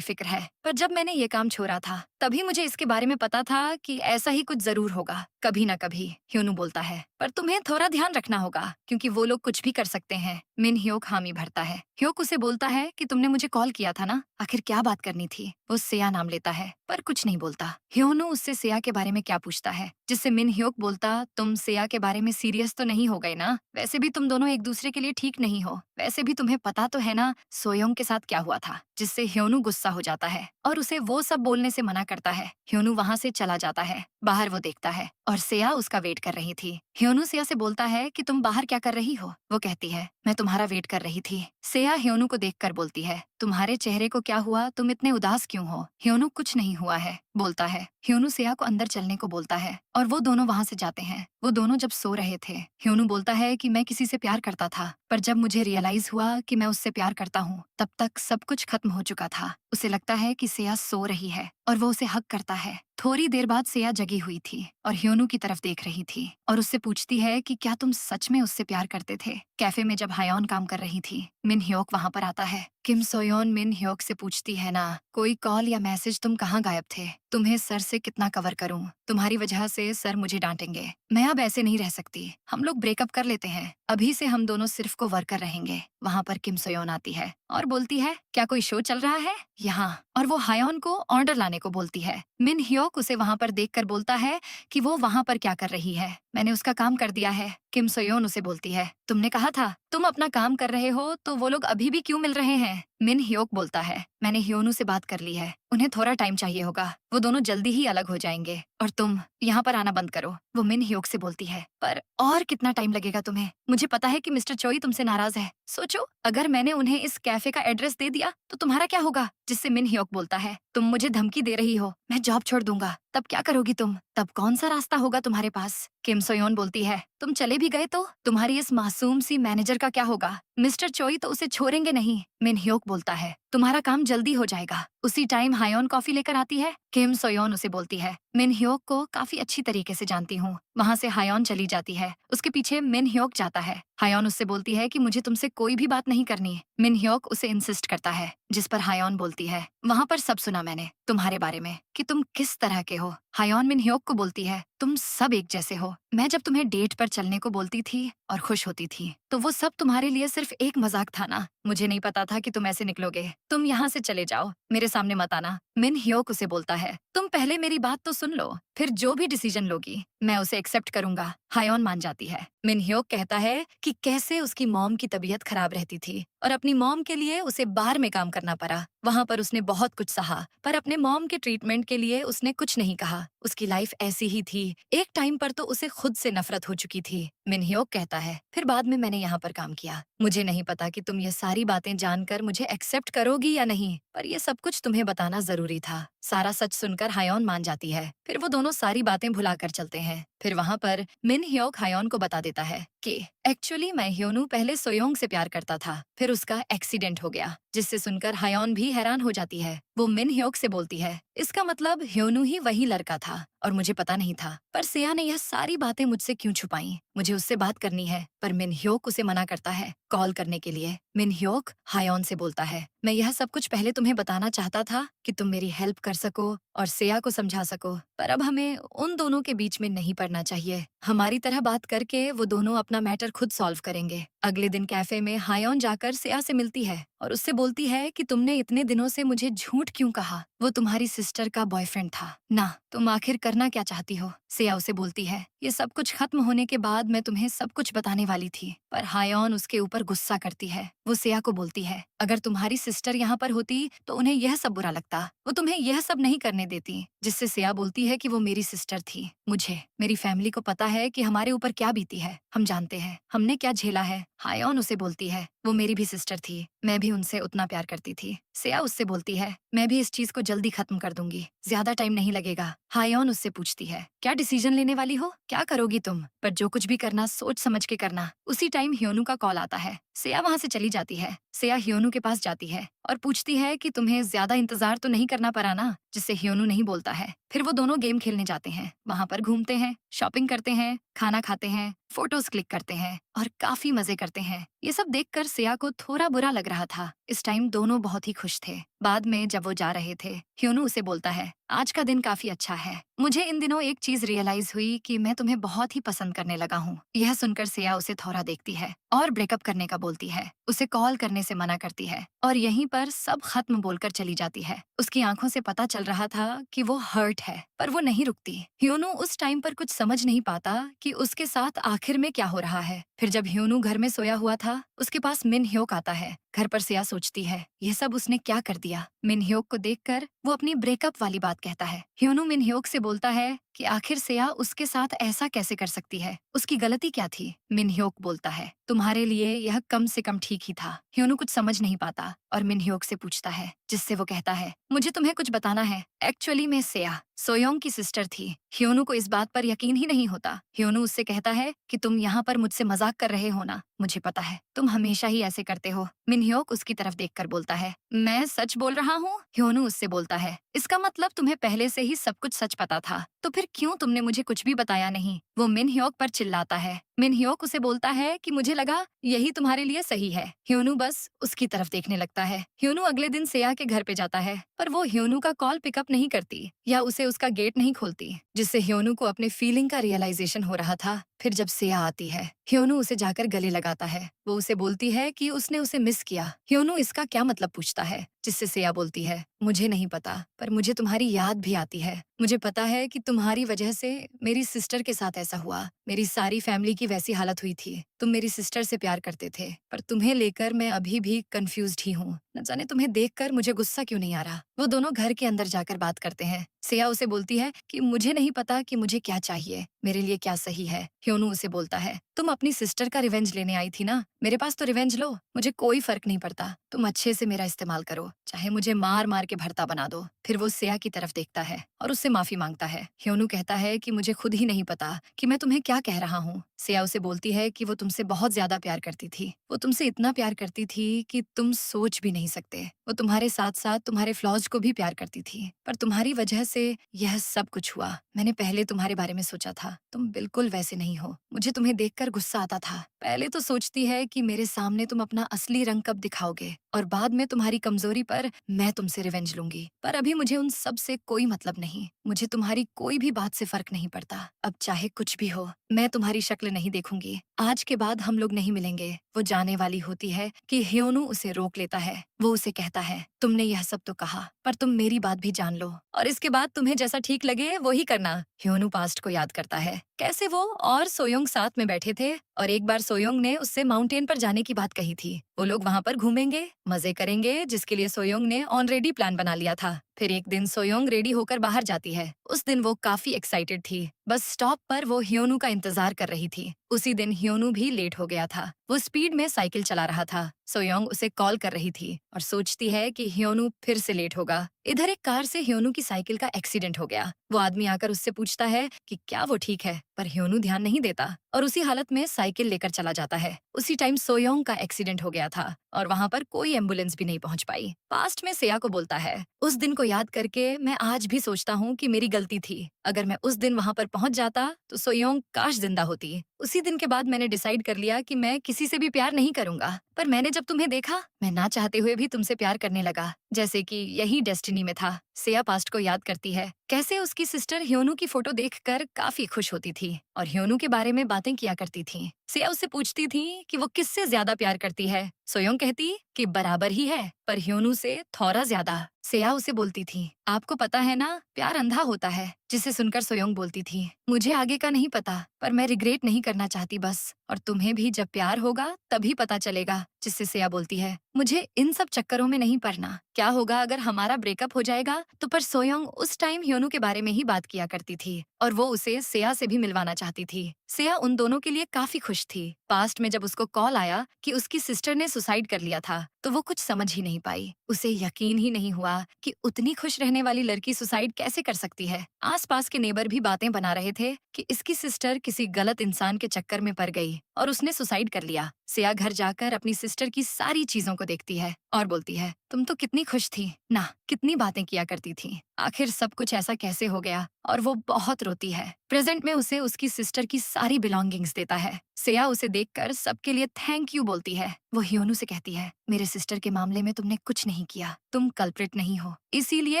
फिक्र है, पर जब मैंने ये काम छोड़ा था तभी मुझे इसके बारे में पता था कि ऐसा ही कुछ जरूर होगा, कभी ना कभी। ह्योनू बोलता है, पर तुम्हें थोड़ा ध्यान रखना होगा क्योंकि वो लोग कुछ भी कर सकते हैं। मिन ह्योक हामी भरता है। ह्योक उसे बोलता है कि तुमने मुझे कॉल किया था ना, आखिर क्या बात करनी थी? वो सेया नाम लेता है पर कुछ नहीं बोलता। ह्योनू उससे सेया के बारे में क्या पूछता है, जिससे मिन ह्योक बोलता, तुम सेया के बारे में सीरियस तो नहीं हो गए ना? वैसे भी तुम दोनों एक दूसरे के लिए ठीक नहीं हो। वैसे भी तुम्हें पता तो है ना सोयोंग के साथ क्या हुआ था? जिससे ह्योनू गुस्सा हो जाता है और उसे वो सब बोलने से मना करता है। ह्योनू वहाँ से चला जाता है। बाहर वो देखता है और सेया उसका वेट कर रही थी। ह्योनू सेया से बोलता है कि तुम बाहर क्या कर रही हो? वो कहती है, मैं तुम्हारा वेट कर रही थी। सेया ह्योनू को देखकर बोलती है, तुम्हारे चेहरे को क्या हुआ? तुम इतने उदास क्यों हो? ह्योनू, कुछ नहीं हुआ है, बोलता है। ह्योनू सेया को अंदर चलने को बोलता है और वो दोनों वहाँ से जाते हैं। वो दोनों जब सो रहे थे, ह्योनू बोलता है कि मैं किसी से प्यार करता था, पर जब मुझे रियलाइज हुआ कि मैं उससे प्यार करता हूँ तब तक सब कुछ खत्म हो चुका था। उसे लगता है कि सेया सो रही है और वो उसे हक करता है। थोड़ी देर बाद सेया जगी हुई थी और ह्योनू की तरफ देख रही थी और उससे पूछती है कि क्या तुम सच में उससे प्यार करते थे? कैफे में जब हायोन काम कर रही थी, मिन ह्योक वहाँ पर आता है। किम सोयोन मिन ह्योक से पूछती है ना, कोई कॉल या मैसेज, तुम कहाँ गायब थे? तुम्हें सर से कितना कवर करूं? तुम्हारी वजह से सर मुझे डांटेंगे। मैं अब ऐसे नहीं रह सकती। हम लोग ब्रेकअप कर लेते हैं। अभी से हम दोनों सिर्फ को वर्कर रहेंगे। वहाँ पर किम सोयोन आती है और बोलती है, क्या कोई शो चल रहा है यहाँ? और वो हायोन को ऑर्डर लाने को बोलती है। मिन ह्योक उसे वहाँ पर देखकर बोलता है कि वो वहाँ पर क्या कर रही है। मैंने उसका काम कर दिया है। किम सोयोन उसे बोलती है, तुमने कहा था तुम अपना काम कर रहे हो, तो वो लोग अभी भी क्यों मिल रहे हैं? मिन ह्योक बोलता है, मैंने ह्योनू से बात कर ली है, उन्हें थोड़ा टाइम चाहिए होगा, वो दोनों जल्दी ही अलग हो जाएंगे और तुम यहाँ पर आना बंद करो। वो मिन ह्योक से बोलती है, पर और कितना टाइम लगेगा तुम्हें? मुझे पता है कि मिस्टर चोई तुमसे नाराज है। सोचो, अगर मैंने उन्हें इस कैफे का एड्रेस दे दिया तो तुम्हारा क्या होगा? जिससे मिन ह्योक बोलता है, तुम मुझे धमकी दे रही हो, मैं जॉब छोड़ दूंगा, तब क्या करोगी तुम? तब कौन सा रास्ता होगा तुम्हारे पास? किम सोयोन बोलती है, तुम चले भी गए तो तुम्हारी इस मासूम सी मैनेजर का क्या होगा? मिस्टर चोई तो उसे छोड़ेंगे नहीं। मिन ह्योक बोलता है, तुम्हारा काम जल्दी हो जाएगा। उसी टाइम हायोन कॉफी लेकर आती है। किम सोयोन उसे बोलती है, मिन ह्योक को काफी अच्छी तरीके से जानती हूँ। वहाँ से हायोन चली जाती है। उसके पीछे मिन ह्योक जाता है। हायोन उससे बोलती है कि मुझे तुमसे कोई भी बात नहीं करनी। मिन ह्योक उसे इंसिस्ट करता है, जिस पर हायोन बोलती है, वहाँ पर सब सुना मैंने तुम्हारे बारे में कि तुम किस तरह के हो। हायोन मिन ह्योक को बोलती है, तुम सब एक जैसे हो। मैं जब तुम्हें डेट पर चलने को बोलती थी और खुश होती थी तो वो सब तुम्हारे लिए सिर्फ एक मजाक था ना। मुझे नहीं पता था कि तुम ऐसे निकलोगे। तुम यहाँ से चले जाओ, मेरे सामने मत आना। मिन ह्योक उसे बोलता है, तुम पहले मेरी बात तो सुन लो, फिर जो भी डिसीजन लोगी मैं उसे एक्सेप्ट करूंगा। हायोन मान जाती है। मिन ह्योक कहता है कि कैसे उसकी मॉम की तबीयत खराब रहती थी और अपनी मॉम के लिए उसे बार में काम करना पड़ा। वहाँ पर उसने बहुत कुछ सहा, पर अपने मॉम के ट्रीटमेंट के लिए उसने कुछ नहीं कहा। उसकी लाइफ ऐसी ही थी। एक टाइम पर तो उसे खुद से नफरत हो चुकी थी। मिन ह्योक कहता है, फिर बाद में मैंने यहाँ पर काम किया। मुझे नहीं पता कि तुम ये सारी बातें जानकर मुझे एक्सेप्ट करोगी या नहीं, पर ये सब कुछ तुम्हें बताना जरूरी था। सारा सच सुनकर हायोन मान जाती है। फिर वो दोनों सारी बातें भुलाकर चलते हैं। फिर वहाँ पर मिन ह्योक हायोन को बता देता है कि एक्चुअली मैं ह्योनू पहले सोयोंग से प्यार करता था, फिर उसका एक्सीडेंट हो गया, जिससे सुनकर हायोन भी हैरान हो जाती है। वो मिन ह्योक से बोलती है, इसका मतलब ह्योनू ही वही लड़का था और मुझे पता नहीं था। पर सिया ने यह सारी बातें मुझसे क्यों छुपाई? मुझे उससे बात करनी है। पर मिन ह्योक उसे मना करता है कॉल करने के लिए। मिन ह्योक हायोन से बोलता है, मैं यह सब कुछ पहले तुम्हें बताना चाहता था कि तुम मेरी हेल्प कर सको और सिया को समझा सको, पर अब हमें उन दोनों के बीच में नहीं पड़ना चाहिए। हमारी तरह बात करके वो दोनों अपना मैटर खुद सॉल्व करेंगे। अगले दिन कैफे में हायोन जाकर सिया से मिलती है और उससे बोलती है कि तुमने इतने दिनों से मुझे झूठ क्यों कहा? वो तुम्हारी सिस्टर का बॉयफ्रेंड था ना, तुम आखिर करना क्या चाहती हो? सिया उसे बोलती है, ये सब कुछ खत्म होने के बाद मैं तुम्हें सब कुछ बताने वाली थी। पर हायोन उसके ऊपर गुस्सा करती है। वो सिया को बोलती है, अगर तुम्हारी सिस्टर यहाँ पर होती तो उन्हें यह सब बुरा लगता, वो तुम्हें यह सब नहीं करने देती। जिससे सिया बोलती है कि वो मेरी सिस्टर थी, मुझे मेरी फैमिली को पता है कि हमारे ऊपर क्या बीती है, हम जानते हैं हमने क्या झेला है। हायोन उसे बोलती है, वो मेरी भी सिस्टर थी, मैं भी उनसे उतना प्यार करती थी। सिया उससे बोलती है, मैं भी इस चीज को जल्दी खत्म कर दूंगी, ज्यादा टाइम नहीं लगेगा। हायोन उससे पूछती है, क्या डिसीजन लेने वाली हो, क्या करोगी तुम? पर जो कुछ भी करना सोच समझ के करना। उसी टाइम ह्योनू का कॉल आता है। सिया वहाँ से चली जाती है। सिया ह्योनू के पास जाती है और पूछती है कि तुम्हें ज्यादा इंतजार तो नहीं करना पड़ा ना, जिससे ह्योनू नहीं बोलता है। फिर वो दोनों गेम खेलने जाते हैं, वहाँ पर घूमते हैं, शॉपिंग करते हैं, खाना खाते हैं, फोटोज क्लिक करते हैं और काफी मजे करते हैं। ये सब देखकर सिया को थोड़ा बुरा लग रहा था। इस टाइम दोनों बहुत ही खुश थे। बाद में जब वो जा रहे थे, ह्योनू उसे बोलता है, आज का दिन काफी अच्छा है। मुझे इन दिनों एक चीज रियलाइज हुई कि मैं तुम्हें बहुत ही पसंद करने लगा हूँ। यह सुनकर सिया उसे थोड़ा देखती है और ब्रेकअप करने का बोलती है। उसे कॉल करने से मना करती है और यहीं पर सब खत्म बोलकर चली जाती है। उसकी आंखों से पता चल रहा था कि वो हर्ट है, पर वो नहीं रुकती। ह्योनू उस टाइम पर कुछ समझ नहीं पाता कि उसके साथ आखिर में क्या हो रहा है। फिर जब ह्योनू घर में सोया हुआ था, उसके पास मिन ह्योक आता है। घर पर सिया सोचती है, यह सब उसने क्या कर दिया। मिन ह्योक को देखकर वो अपनी ब्रेकअप वाली बात कहता है। ह्योनू मिन ह्योक से बोलता है कि आखिर सिया उसके साथ ऐसा कैसे कर सकती है, उसकी गलती क्या थी? मिन ह्योक बोलता है, तुम्हारे लिए यह कम से कम ठीक ही था। ह्योनू कुछ समझ नहीं पाता और मिन ह्योक से पूछता है, जिससे वो कहता है, मुझे तुम्हें कुछ बताना है। एक्चुअली मैं सिया सोयोंग की सिस्टर थी। ह्योनू को इस बात पर यकीन ही नहीं होता। ह्योनू उससे कहता है कि तुम यहाँ पर मुझसे मजाक कर रहे हो ना, मुझे पता है तुम हमेशा ही ऐसे करते हो। मिन ह्योक उसकी तरफ देखकर बोलता है, मैं सच बोल रहा हूँ। ह्योनू उससे बोलता है, इसका मतलब तुम्हें पहले से ही सब कुछ सच पता था, तो फिर क्यों तुमने मुझे कुछ भी बताया नहीं? वो मिन ह्योक पर चिल्लाता है। मिन ह्योक उसे बोलता है कि मुझे लगा यही तुम्हारे लिए सही है। ह्योनू बस उसकी तरफ देखने लगता है। ह्योनू अगले दिन सिया के घर पे जाता है, पर वो ह्योनू का कॉल पिकअप नहीं करती या उसे उसका गेट नहीं खोलती, जिससे ह्योनू को अपने फीलिंग का रियलाइजेशन हो रहा था। फिर जब सिया आती है, ह्योनू उसे जाकर गले लगाता है। वो उसे बोलती है कि उसने उसे मिस किया। ह्योनू इसका क्या मतलब पूछता है, जिससे सिया बोलती है, मुझे नहीं पता, पर मुझे तुम्हारी याद भी आती है। मुझे पता है कि तुम्हारी वजह से मेरी सिस्टर के साथ ऐसा हुआ। मेरी सारी फैमिली की वैसी हालत हुई थी। तुम मेरी सिस्टर से प्यार करते थे, पर तुम्हें लेकर मैं अभी भी कंफ्यूज्ड ही हूँ। न जाने तुम्हें देखकर मुझे गुस्सा क्यों नहीं आ रहा। वो दोनों घर के अंदर जाकर बात करते हैं। सिया उसे बोलती है कि मुझे नहीं पता कि मुझे क्या चाहिए, मेरे लिए क्या सही है। ह्योनू उसे बोलता है, तुम अपनी सिस्टर का रिवेंज लेने आई थी ना, मेरे पास तो रिवेंज लो, मुझे कोई फर्क नहीं पड़ता। तुम अच्छे से मेरा इस्तेमाल करो, चाहे मुझे मार मार के भरता बना दो। फिर वो सिया की तरफ देखता है और उससे माफी मांगता है। ह्योनू कहता है कि मुझे खुद ही नहीं पता कि मैं तुम्हें क्या कह रहा हूँ। सिया उसे बोलती है कि वो तुमसे बहुत ज्यादा प्यार करती थी। वो तुमसे इतना प्यार करती थी कि तुम सोच भी नहीं सकते। वो तुम्हारे साथ साथ तुम्हारे फ्लॉज को भी प्यार करती थी, पर तुम्हारी वजह से यह सब कुछ हुआ। मैंने पहले तुम्हारे बारे में सोचा था, तुम बिल्कुल वैसे नहीं हो। मुझे तुम्हें देखकर गुस्सा आता था। पहले तो सोचती है कि मेरे सामने तुम अपना असली रंग कब दिखाओगे, और बाद में तुम्हारी कमजोरी पर मैं तुमसे रिवेंज लूंगी। पर अभी मुझे उन सब से कोई मतलब नहीं। मुझे तुम्हारी कोई भी बात से फर्क नहीं पड़ता। अब चाहे कुछ भी हो, मैं तुम्हारी शक्ल नहीं देखूंगी। आज के बाद हम लोग नहीं मिलेंगे। वो जाने वाली होती है कि ह्योनू उसे रोक लेता है। वो उसे कहता है, तुमने यह सब तो कहा, पर तुम मेरी बात भी जान लो, और इसके बाद तुम्हें जैसा ठीक लगे वो ही करना। ह्योनू पास्ट को याद करता है, कैसे वो और सोयोंग साथ में बैठे थे और एक बार सोयोंग ने उससे माउंटेन पर जाने की बात कही थी। वो लोग वहाँ पर घूमेंगे, मजे करेंगे, जिसके लिए सोयोंग ने ऑलरेडी प्लान बना लिया था। फिर एक दिन सोयोंग रेडी होकर बाहर जाती है। उस दिन वो काफी एक्साइटेड थी। बस स्टॉप पर वो ह्योनू का इंतजार कर रही थी। उसी दिन ह्योनू भी लेट हो गया था। वो स्पीड में साइकिल चला रहा था। सोयोंग उसे कॉल कर रही थी और सोचती है कि ह्योनू फिर से लेट होगा। इधर एक कार से ह्योनू की साइकिल का एक्सीडेंट हो गया। वो आदमी आकर उससे पूछता है कि क्या वो ठीक है, पर ह्योनू ध्यान नहीं देता और उसी हालत में साइकिल लेकर चला जाता है। उसी टाइम सोयोंग का एक्सीडेंट हो गया था और वहाँ पर कोई एम्बुलेंस भी नहीं पहुँच पाई। पास्ट में सेया को बोलता है, उस दिन को याद करके मैं आज भी सोचता हूँ कि मेरी गलती थी। अगर मैं उस दिन वहाँ पर पहुँच जाता तो सोयोंग काश जिंदा होती। उसी दिन के बाद मैंने डिसाइड कर लिया कि मैं किसी से भी प्यार नहीं करूंगा, पर मैंने जब तुम्हें देखा मैं ना चाहते हुए भी तुमसे प्यार करने लगा, जैसे कि यही डेस्टिनी में था। सेया पास्ट को याद करती है कैसे उसकी सिस्टर ह्योनू की फोटो देखकर काफी खुश होती थी और ह्योनू के बारे में बातें किया करती थी। सेया उससे पूछती थी कि वो किससे ज्यादा प्यार करती है। सोयोंग कहती कि बराबर ही है, पर ह्योनू से थोड़ा ज्यादा। सेया उसे बोलती थी, आपको पता है ना, प्यार अंधा होता है। जिसे सुनकर सोयोंग बोलती थी, मुझे आगे का नहीं पता, पर मैं रिग्रेट नहीं करना चाहती बस। और तुम्हें भी जब प्यार होगा तभी पता चलेगा। जिससे सेया बोलती है, मुझे इन सब चक्करों में नहीं पड़ना। क्या होगा अगर हमारा ब्रेकअप हो जाएगा तो। पर सोयोंग उस टाइम ह्योनू के बारे में ही बात किया करती थी और वो उसे सेया से भी मिलवाना चाहती थी। सेया उन दोनों के लिए काफी खुश थी। पास्ट में जब उसको कॉल आया कि उसकी सिस्टर ने सुसाइड कर लिया था तो वो कुछ समझ ही नहीं पाई। उसे यकीन ही नहीं हुआ कि उतनी खुश रहने वाली लड़की सुसाइड कैसे कर सकती है। आसपास के नेबर भी बातें बना रहे थे कि इसकी सिस्टर किसी गलत इंसान के चक्कर में पड़ गई और उसने सुसाइड कर लिया। सेया घर जाकर अपनी सिस्टर की सारी चीजों को देखती है और बोलती है, तुम तो कितनी खुश थी ना, कितनी बातें किया करती थी, आखिर सब कुछ ऐसा कैसे हो गया। और वो बहुत रोती है। प्रेजेंट में उसे उसकी सिस्टर की सारी बिलोंगिंग्स देता है। सेया उसे देखकर सबके लिए थैंक यू बोलती है। वो ह्योनू से कहती है, मेरे सिस्टर के मामले में तुमने कुछ नहीं किया, तुम कल्प्रिट नहीं हो, इसीलिए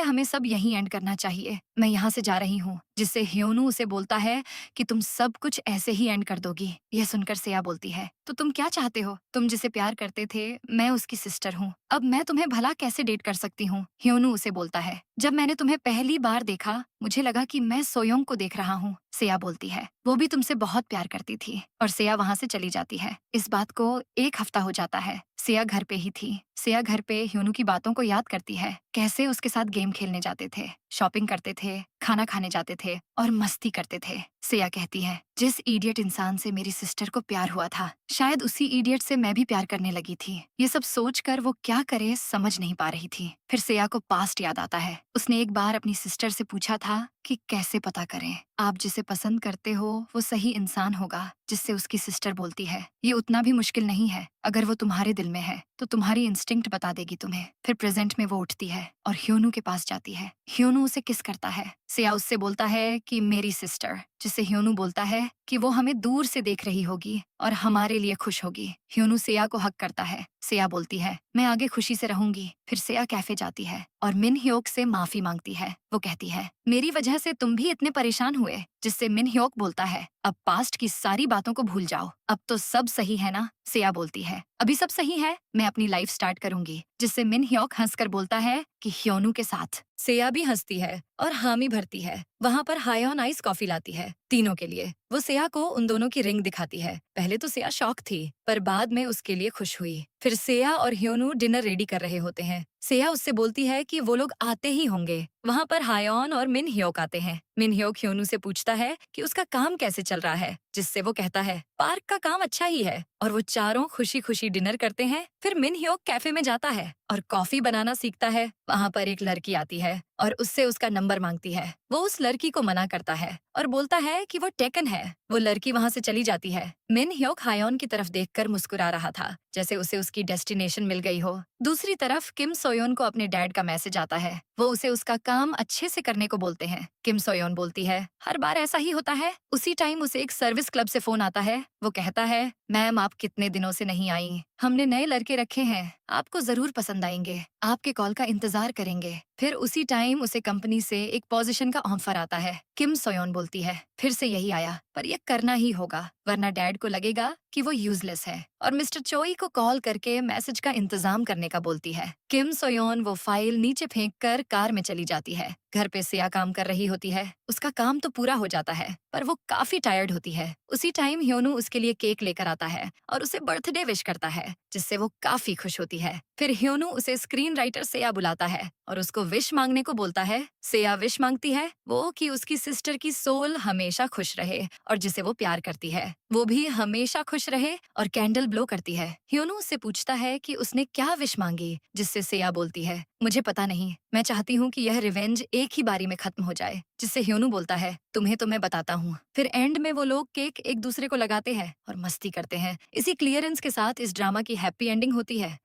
हमें सब यहीं एंड करना चाहिए। मैं यहाँ से जा रही हूँ। जिससे ह्योनू उसे बोलता है कि तुम सब कुछ ऐसे ही एंड कर दोगी। यह सुनकर सेया बोलती है, तो तुम क्या चाहते हो? तुम जिसे प्यार करते थे, मैं उसकी सिस्टर हूँ, अब मैं तुम्हें भला कैसे डेट कर सकती हूँ? ह्योनू उसे बोलता है, जब मैंने तुम्हें पहली बार देखा मुझे लगा कि मैं सोयोंग को देख रहा हूँ। सेया बोलती है, वो भी तुमसे बहुत प्यार करती थी। और सेया वहाँ से चली जाती है। इस बात को 1 हफ्ता हो जाता है। सेया घर पे ही थी। सेया घर पे ह्योनू की बातों को याद करती है, कैसे उसके साथ गेम खेलने जाते थे, शॉपिंग करते थे, खाना खाने जाते थे और मस्ती करते थे। सेया कहती है, जिस इडियट इंसान से मेरी सिस्टर को प्यार हुआ था, शायद उसी इडियट से मैं भी प्यार करने लगी थी। ये सब सोचकर वो क्या करे समझ नहीं पा रही थी। फिर सेया को पास्ट याद आता है। उसने एक बार अपनी सिस्टर से पूछा था कि कैसे पता करें आप जिसे पसंद करते हो वो सही इंसान होगा। जिससे उसकी सिस्टर बोलती है, ये उतना भी मुश्किल नहीं है, अगर वो तुम्हारे दिल में है तो तुम्हारी इंस्टिंक्ट बता देगी तुम्हें। फिर प्रेजेंट में वो उठती है और ह्योनू के पास जाती है। ह्योनू उसे किस करता है। सेया उससे बोलता है कि मेरी सिस्टर। जिससे ह्योनू बोलता है कि वो हमें दूर से देख रही होगी और हमारे लिए खुश होगी। ह्योनू सेया को हक करता है। सेया बोलती है, मैं आगे खुशी से रहूंगी। फिर सेया कैफे जाती है और मिन ह्योक से माफी मांगती है। वो कहती है, मेरी वजह से तुम भी इतने परेशान हुए। जिससे मिन ह्योक बोलता है, अब पास्ट की सारी बातों को भूल जाओ, अब तो सब सही है ना। सेया बोलती है, अभी सब सही है, मैं अपनी लाइफ स्टार्ट करूंगी। जिससे मिन ह्योक हंसकर बोलता है कि ह्योनू के साथ। सेया भी हंसती है और हामी भरती है। वहाँ पर हाई ऑन आइस कॉफी लाती है तीनों के लिए। वो सेया को उन दोनों की रिंग दिखाती है। पहले तो सेया शॉक थी, पर बाद में उसके लिए खुश हुई। फिर सेया और ह्योनू डिनर रेडी कर रहे होते हैं। सेया उससे बोलती है कि वो लोग आते ही होंगे। वहाँ पर हायॉन और मिन ह्योक आते हैं। मिन ह्योक ह्योनू से पूछता है कि उसका काम कैसे चल रहा है। जिससे वो कहता है, पार्क का काम अच्छा ही है। और वो चारों खुशी खुशी डिनर करते हैं। फिर मिन ह्योक कैफे में जाता है और कॉफी बनाना सीखता है। वहाँ पर एक लड़की आती है और उससे उसका नंबर मांगती है। वो उस लड़की को मना करता है और बोलता है कि वो टेकन है। वो लड़की वहाँ से चली जाती है। मिन ह्योक हायॉन की तरफ देखकर मुस्कुरा रहा था, जैसे उसे उसकी डेस्टिनेशन मिल गई हो। दूसरी तरफ किम सोयोन को अपने डैड का मैसेज आता है। वो उसे उसका काम अच्छे से करने को बोलते हैं। किम सोयोन बोलती है, हर बार ऐसा ही होता है। उसी टाइम उसे एक सर्विस क्लब से फोन आता है। वो कहता है, मैम आप कितने दिनों से नहीं आई, हमने नए लड़के रखे हैं, आपको जरूर पसंद आएंगे, आपके कॉल का इंतजार करेंगे। फिर उसी टाइम उसे कंपनी से एक पोजीशन का ऑफर आता है। किम सोयोन बोलती है, फिर से यही आया, पर ये करना ही होगा, वरना डैड को लगेगा कि वो यूजलेस है। और मिस्टर चोई को कॉल करके मैसेज का इंतजाम करने का बोलती है। किम सोयोन वो फाइल नीचे फेंक कर कार में चली जाती है। घर पे सेया काम कर रही होती है। उसका काम तो पूरा हो जाता है, पर वो काफी टायर्ड होती है। उसी टाइम ह्योनू उसके लिए केक लेकर आता आता है और उसे बर्थडे विश करता है, जिससे वो काफी खुश होती है। फिर ह्योनू उसे स्क्रीन राइटर सेया बुलाता है और उसको विश मांगने को बोलता है। सेया विश मांगती है वो कि उसकी सिस्टर की सोल हमेशा खुश रहे और जिसे वो प्यार करती है वो भी हमेशा खुश रहे, और कैंडल ब्लो करती है। ह्योनू उससे पूछता है कि उसने क्या विश मांगी, जिससे सेया बोलती है, मुझे पता नहीं, मैं चाहती हूँ कि यह रिवेंज एक ही बारी में खत्म हो जाए। जिससे ह्योनू बोलता है, तुम्हें तो मैं बताता हूँ। फिर एंड में वो लोग केक एक दूसरे को लगाते हैं और मस्ती करते हैं। इसी क्लियरेंस के साथ इस ड्रामा की हैप्पी एंडिंग होती है।